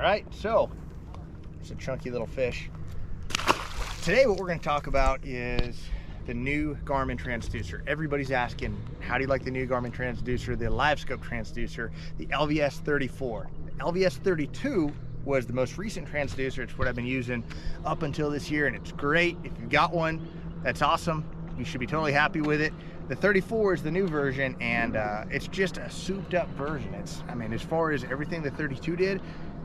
right, so it's a chunky little fish. Today what we're going to talk about is the new Garmin transducer. Everybody's asking, how do you like the new Garmin transducer, the Livescope transducer, the LVS 34? The LVS 32 was the most recent transducer. It's what I've been using up until this year, and it's great. If you've got one, that's awesome. You should be totally happy with it. The 34 is the new version, and it's just a souped up version. I mean, as far as everything the 32 did,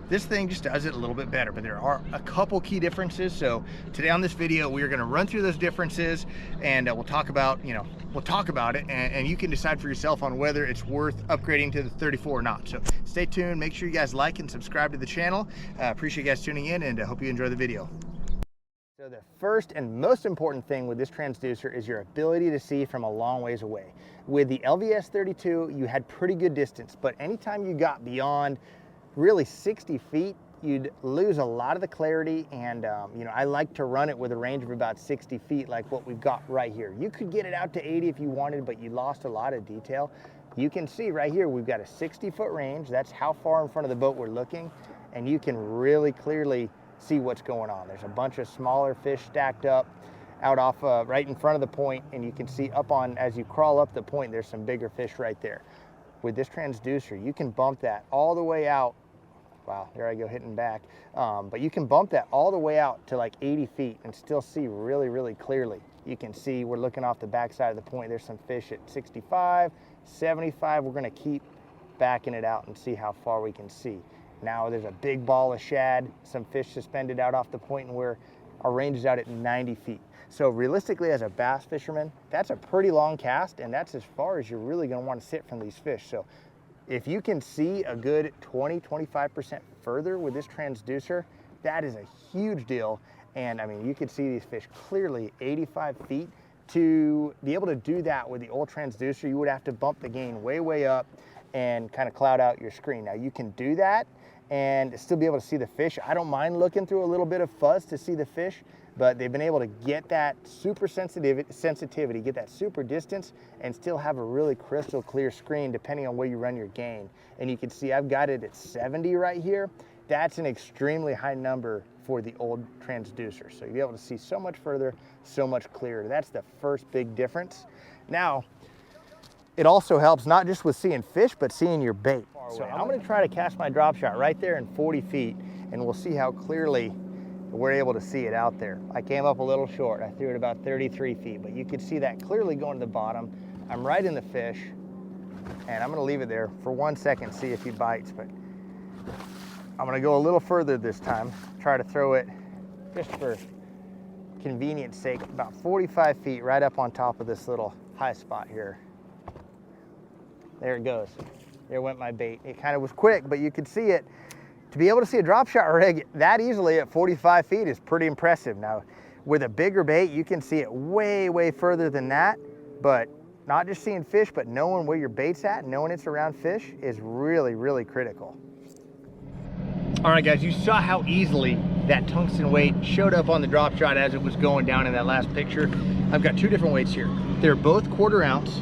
this thing just does it a little bit better, but there are a couple key differences. So today on this video, we are going to run through those differences, and we'll talk about, it, and you can decide for yourself on whether it's worth upgrading to the 34 or not. So stay tuned. Make sure you guys like and subscribe to the channel. Appreciate you guys tuning in, and I hope you enjoy the video. So the first and most important thing with this transducer is your ability to see from a long ways away. With the LVS 32, you had pretty good distance, but anytime you got beyond really 60 feet, you'd lose a lot of the clarity, and I like to run it with a range of about 60 feet like what we've got right here. You could get it out to 80 if you wanted, but you lost a lot of detail. You can see right here, we've got a 60-foot range. That's how far in front of the boat we're looking, and you can really clearly see what's going on. There's a bunch of smaller fish stacked up out off right in front of the point, and you can see up on, as you crawl up the point, there's some bigger fish right there. With this transducer, you can bump that all the way out. Wow, there I go hitting back. But you can bump that all the way out to like 80 feet and still see really, really clearly. You can see we're looking off the back side of the point. There's some fish at 65, 75. We're gonna keep backing it out and see how far we can see. Now there's a big ball of shad, some fish suspended out off the point, and where our range is out at 90 feet. So realistically, as a bass fisherman, that's a pretty long cast, and that's as far as you're really gonna wanna sit from these fish. So if you can see a good 20–25% further with this transducer, that is a huge deal. And I mean, you can see these fish clearly 85 feet. To be able to do that with the old transducer, you would have to bump the gain way, way up and kind of cloud out your screen. Now you can do that and still be able to see the fish. I don't mind looking through a little bit of fuzz to see the fish, but they've been able to get that super sensitivity, get that super distance, and still have a really crystal clear screen depending on where you run your gain. And you can see I've got it at 70 right here. That's an extremely high number for the old transducer. So you'll be able to see so much further, so much clearer. That's the first big difference. Now, it also helps not just with seeing fish, but seeing your bait. So I'm gonna try to cast my drop shot right there in 40 feet, and we'll see how clearly we're able to see it out there. I came up a little short. I threw it about 33 feet, but you can see that clearly going to the bottom. I'm right in the fish, and I'm gonna leave it there for 1 second, see if he bites, but I'm gonna go a little further this time, try to throw it just for convenience sake, about 45 feet right up on top of this little high spot here. There it goes. There went my bait. It kind of was quick, but you could see it. To be able to see a drop shot rig that easily at 45 feet is pretty impressive. Now, with a bigger bait, you can see it way, way further than that, but not just seeing fish, but knowing where your bait's at, knowing it's around fish is really, really critical. All right, guys, you saw how easily that tungsten weight showed up on the drop shot as it was going down in that last picture. I've got two different weights here. They're both 1/4 ounce.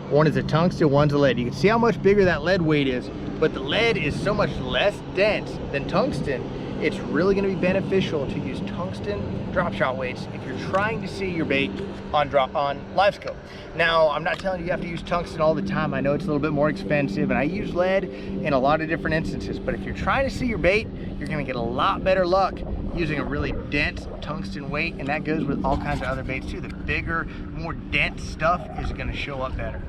One is a tungsten, one's a lead. You can see how much bigger that lead weight is, but the lead is so much less dense than tungsten. It's really gonna be beneficial to use tungsten drop shot weights if you're trying to see your bait on Livescope. Now, I'm not telling you you have to use tungsten all the time. I know it's a little bit more expensive, and I use lead in a lot of different instances, but if you're trying to see your bait, you're gonna get a lot better luck using a really dense tungsten weight, and that goes with all kinds of other baits too. The bigger, more dense stuff is gonna show up better.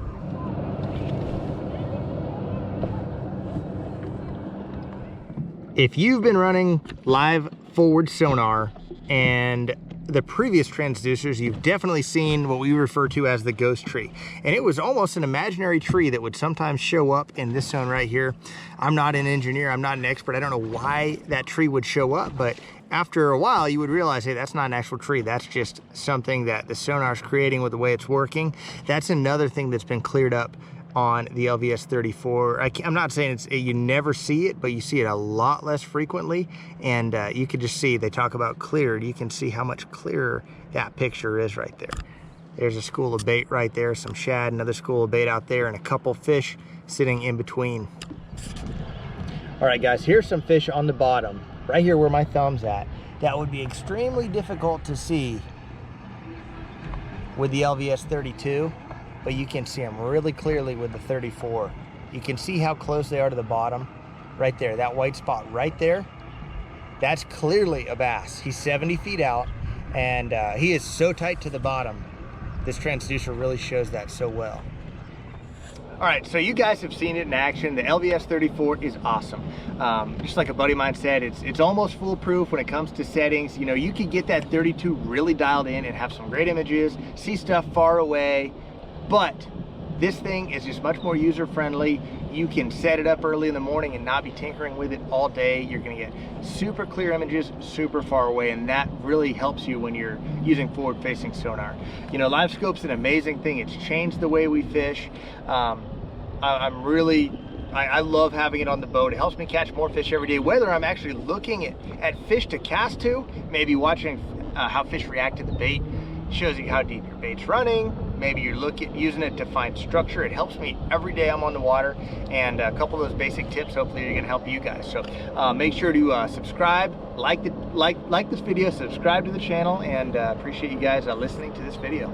If you've been running live forward sonar and the previous transducers, you've definitely seen what we refer to as the ghost tree. And it was almost an imaginary tree that would sometimes show up in this zone right here. I'm not an engineer, I'm not an expert. I don't know why that tree would show up, but after a while you would realize, hey, that's not an actual tree. That's just something that the sonar's creating with the way it's working. That's another thing that's been cleared up on the LVS 34. I'm not saying you never see it, but you see it a lot less frequently, and you can just see, they talk about cleared. You can see how much clearer that picture is right there. There's a school of bait right there, some shad, another school of bait out there, and a couple fish sitting in between. All right, guys, here's some fish on the bottom, right here where my thumb's at. That would be extremely difficult to see with the LVS 32, but you can see them really clearly with the 34. You can see how close they are to the bottom. Right there, that white spot right there, that's clearly a bass. He's 70 feet out, and he is so tight to the bottom. This transducer really shows that so well. All right, so you guys have seen it in action. The LVS 34 is awesome. Just like a buddy of mine said, it's almost foolproof when it comes to settings. You know, you can get that 32 really dialed in and have some great images, see stuff far away, but this thing is just much more user-friendly. You can set it up early in the morning and not be tinkering with it all day. You're gonna get super clear images, super far away, and that really helps you when you're using forward-facing sonar. You know, Livescope's an amazing thing. It's changed the way we fish. I love having it on the boat. It helps me catch more fish every day, whether I'm actually looking at fish to cast to, maybe watching how fish react to the bait. Shows you how deep your bait's running. Maybe you're using it to find structure. It helps me every day I'm on the water, and a couple of those basic tips hopefully are gonna help you guys. So make sure to subscribe, like this video, subscribe to the channel, and appreciate you guys listening to this video.